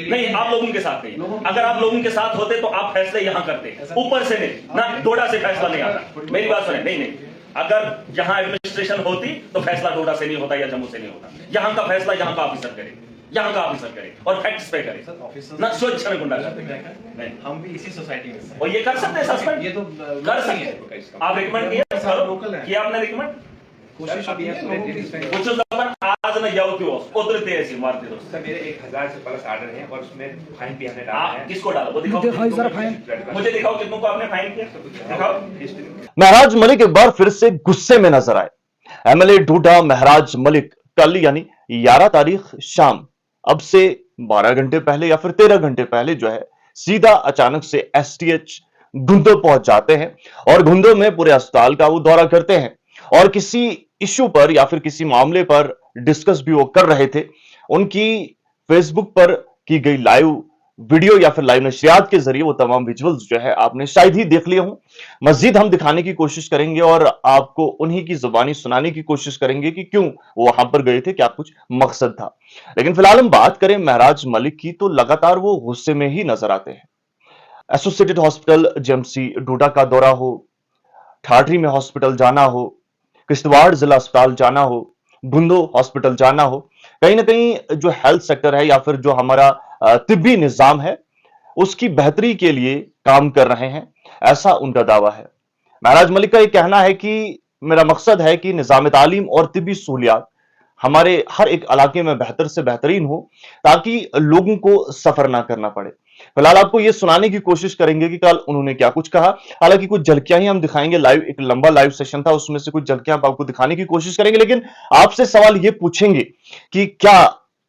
नहीं, आप लोगों के साथ नहीं। अगर आप लोगों के साथ होते तो आप फैसले यहाँ करते, ऊपर से नहीं ना, डोडा से फैसला नहीं आता। मेरी बात सुने, नहीं, अगर यहाँ एडमिनिस्ट्रेशन होती तो फैसला डोडा से नहीं होता या जम्मू से नहीं होता। यहाँ का फैसला यहाँ का ऑफिसर करे, यहाँ का ऑफिसर करे और फैक्ट्स पे करे ना, स्वच्छ में गुंडा करते। हम भी इसी सोसाइटी में और ये कर सकते हैं सस्पेंड, ये तो कर सकते हैं। आप रिकमेंड किया आपने रिकमेंड कोशिश कुछ आज न जाओ क्यों उतरते ऐसी मारते दोस्त। मेरे 1000 से प्लस ऑर्डर हैं और उसमें फाइन भी हमने डाला है। किसको डाला वो दिखाओ, मुझे दिखाओ कितनों को आपने फाइन किया, दिखाओ। महराज मलिक एक बार फिर से गुस्से में नजर आए। एमएलए डोडा महराज मलिक कल यानी 11 तारीख शाम अब से 12 घंटे पहले या फिर 13 घंटे पहले जो है सीधा अचानक से एसटीएच घुंदो पहुंच जाते हैं और घुंदो में पूरे अस्पताल का वो दौरा करते हैं और किसी इश्यू पर या फिर किसी मामले पर डिस्कस भी वो कर रहे थे। उनकी फेसबुक पर की गई लाइव वीडियो या फिर लाइव नशरियात के जरिए वो तमाम विजुअल्स जो है आपने शायद ही देख लिए हों। मजीद हम दिखाने की कोशिश करेंगे और आपको उन्हीं की जुबानी सुनाने की कोशिश करेंगे कि क्यों वो वहां पर गए थे, क्या कुछ मकसद था। लेकिन फिलहाल हम बात करें महराज मलिक की तो लगातार वो गुस्से में ही नजर आते हैं। एसोसिएटेड हॉस्पिटल जेएमसी डोडा का दौरा हो, ठाठरी में हॉस्पिटल जाना हो, किश्तवाड़ जिला अस्पताल जाना हो, बुंदो हॉस्पिटल जाना हो, कहीं ना कहीं जो हेल्थ सेक्टर है या फिर जो हमारा तिब्बी निजाम है उसकी बेहतरी के लिए काम कर रहे हैं, ऐसा उनका दावा है। महराज मलिक का यह कहना है कि मेरा मकसद है कि निजाम तालीम और तिब्बी सहूलियात हमारे हर एक इलाके में बेहतर से बेहतरीन हो ताकि लोगों को सफर ना करना पड़े। फिलहाल आपको यह सुनाने की कोशिश करेंगे कि कल उन्होंने क्या कुछ कहा। हालांकि कुछ झलकियां ही हम दिखाएंगे, लाइव एक लंबा लाइव सेशन था, उसमें से कुछ झलकियां आपको दिखाने की कोशिश करेंगे। लेकिन आपसे सवाल यह पूछेंगे कि क्या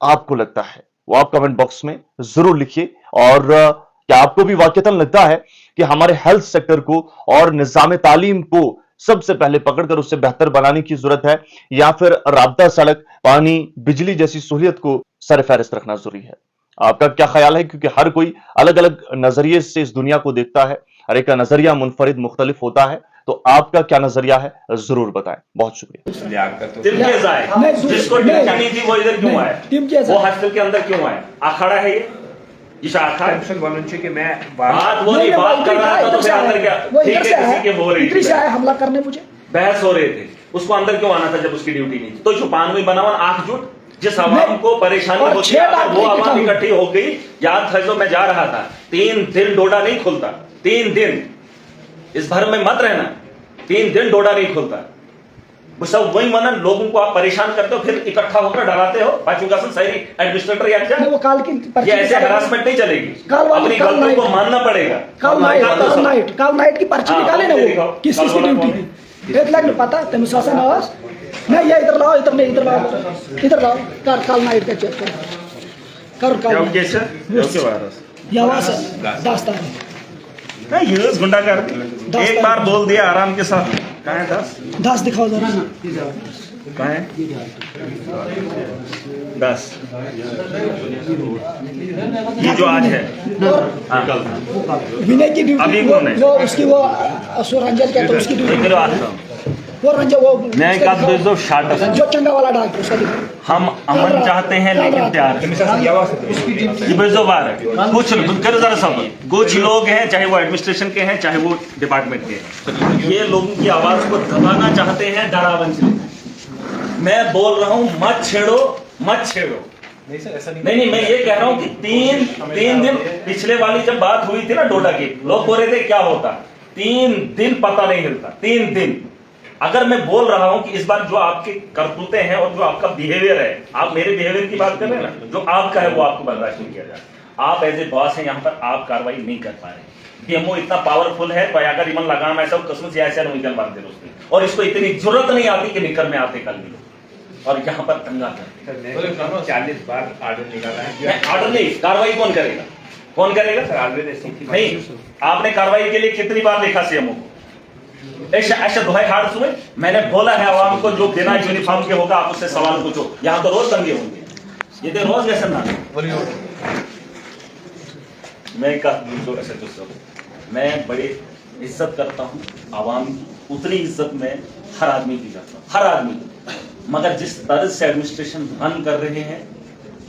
आपको लगता है, वो आप कमेंट बॉक्स में जरूर लिखिए। और क्या आपको भी वाकईतन लगता है कि हमारे हेल्थ सेक्टर को और निजाम तालीम को सबसे पहले पकड़कर उससे बेहतर बनाने की जरूरत है, या फिर राब्ता सड़क, पानी, बिजली जैसी सहूलियत को सरफहरिस्त रखना जरूरी है? आपका क्या ख्याल है? क्योंकि हर कोई अलग अलग नजरिए से इस दुनिया को देखता है, हर एक का नजरिया मुनफरिद मुख्तलिफ होता है, तो आपका क्या नजरिया है जरूर बताएं। बहुत शुक्रिया। जिसको नहीं थी वो इधर क्यों आया, वो हॉस्टल के अंदर क्यों आया? अखाड़ा है ये कि मैं बात कर रहा था तो अंदर क्या ठीक है, किसी के हो रही थी हमला करने, मुझे बहस हो रहे थे, उसको अंदर क्यों आना था जब उसकी ड्यूटी नहीं थी? तो छुपानवी बनावन आंख जुट, जिस आवाम को परेशानी होती है वो आवाम इकट्ठी हो गई। याद है जो मैं जा रहा था, 3 दिन डोडा नहीं खुलता, 3 दिन, इस भर में मत रहना, 3 दिन डोडा नहीं खुलता। वो सब वही मनन लोगों को आप परेशान करते हो, फिर इकट्ठा होकर डराते हो। पाचुकासन सही एडमिनिस्ट्रेटर या क्या, वो काल की ये ऐसे हरासमेंट नहीं चलेगी, अपनी गलतियों को मानना पड़ेगा। कल नाइट की पर्ची निकाले ना वो किस किस की ड्यूटी थी, देख लग पता तुम शासन आवाज नहीं, ये इधर लाओ, इधर नहीं, इधर लाओ, इधर लाओ, कल नाइट का चेक कर नहीं, ये गुंडा कर एक बार बोल दिया आराम के साथ। कहाँ है 10 दिखाओ जरा ना, कहाँ है 10? ये जो आज है विनय की ड्यूटी, अभी कौन है? वो उसकी वो असुर रंजन कहते हैं, उसकी ड्यूटी वो रंजन, वो मैं का जो चंगा वाला डॉक्टर उसका दिखाओ। हम अमन चाहते हैं लेकिन प्यार कुछ लोग हैं, चाहे वो एडमिनिस्ट्रेशन के हैं चाहे वो डिपार्टमेंट के हैं, ये लोगों की आवाज को दबाना चाहते हैं डरावन से। मैं बोल रहा हूं मत छेड़ो, मत छेड़ो। नहीं, मैं ये कह रहा हूं कि तीन दिन पिछले वाली जब बात हुई थी ना डोडा की, लोग बोल रहे थे क्या होता, 3 दिन पता नहीं हिलता, 3 दिन। अगर मैं बोल रहा हूं कि इस बार जो आपके करतूतें हैं और जो आपका बिहेवियर है, आप मेरे बिहेवियर की बात कर रहे हैं ना, जो आपका है वो आपको बर्दाश्त नहीं किया जाए। आप एज ए बॉस हैं, यहाँ पर आप कार्रवाई नहीं कर पा रहे। डीएमओ इतना पावरफुल है, तो अगर इमन लगाम ऐसा कसम से ऐसा नहीं मार दे उसने, और इसको इतनी जरूरत नहीं आती कि निकल में आते कल भी लोग, और यहाँ पर दंगा करते। 40 बार ऑर्डर निकाला है, ऑर्डर नहीं, कार्रवाई कौन करेगा? कौन करेगा सर? ऑर्डर नहीं, आपने कार्रवाई के लिए कितनी बार लिखा सीएमओ को? ऐसा दुहाई हाथ सुने, मैंने बोला है आवाम को जो बिना यूनिफॉर्म के होगा आप उससे सवाल पूछो। यहाँ तो रोज दंगे होंगे, ये तो रोज ऐसा ना। मैं बड़ी इज्जत करता हूँ आवाम की, उतनी इज्जत में हर आदमी की करता हूँ, हर आदमी। मगर जिस तरह से एडमिनिस्ट्रेशन रन कर रहे हैं,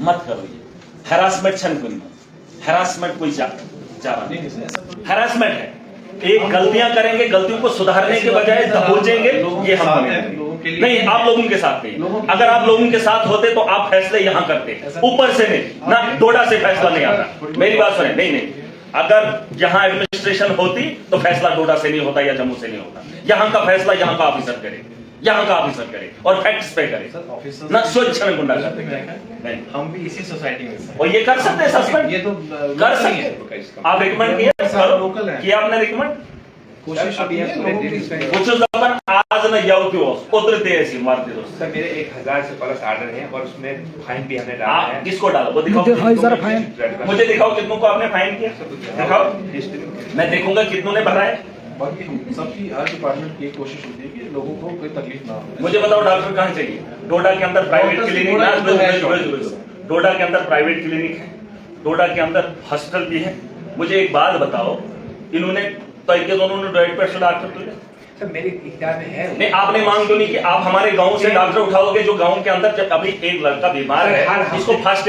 मत करो ये, हैरासमेंट हैरासमेंट कोई हैरासमेंट है। एक गलतियां करेंगे, गलतियों को सुधारने के बजाय दबोचेंगे, ये हम नहीं। आप लोगों के साथ नहीं, अगर आप लोगों के साथ होते तो आप फैसले यहां करते, ऊपर से नहीं ना, डोडा से फैसला नहीं आता। मेरी बात सुने, नहीं, अगर यहां एडमिनिस्ट्रेशन होती तो फैसला डोडा से नहीं होता या जम्मू से नहीं होता। यहां का फैसला यहां का ऑफिसर करे, और फैक्ट्स पे करे ना, स्वच्छ गुंडा करते। हम भी इसी सोसाइटी में और ये कर सकते हैं सस्पेंड, ये तो कर सकते। आप रिकमेंड किया आपने रिकमेंड कोशिश अभी है आज न जाओ क्यों उतरते ऐसी मारते दोस्त। सर मेरे 1000 से प्लस ऑर्डर है और उसमें फाइन भी हमने डाला है। किसको डाला वो दिखाओ, मुझे दिखाओ कितनों को आपने फाइन किया, दिखाओ, मैं देखूंगा कितनों ने भरा है। बाकी सबकी हर डिपार्टमेंट की कोशिश होती है कि लोगों को कोई तकलीफ ना हो। मुझे बताओ डॉक्टर कहाँ चाहिए? डोडा के अंदर प्राइवेट क्लिनिक, डोडा के अंदर प्राइवेट क्लिनिक है, डोडा के अंदर हॉस्पिटल भी है। मुझे एक बात बताओ, इन्होंने तय के दोनों ने डायरेक्ट पेशेंट डॉक्टर तुझे सर मेरे इख्तियार में है। नहीं, आपने मांग क्यों नहीं कि आप हमारे गांव से डॉक्टर उठाओगे जो गांव के अंदर अभी एक लड़का बीमार है, इसको फर्स्ट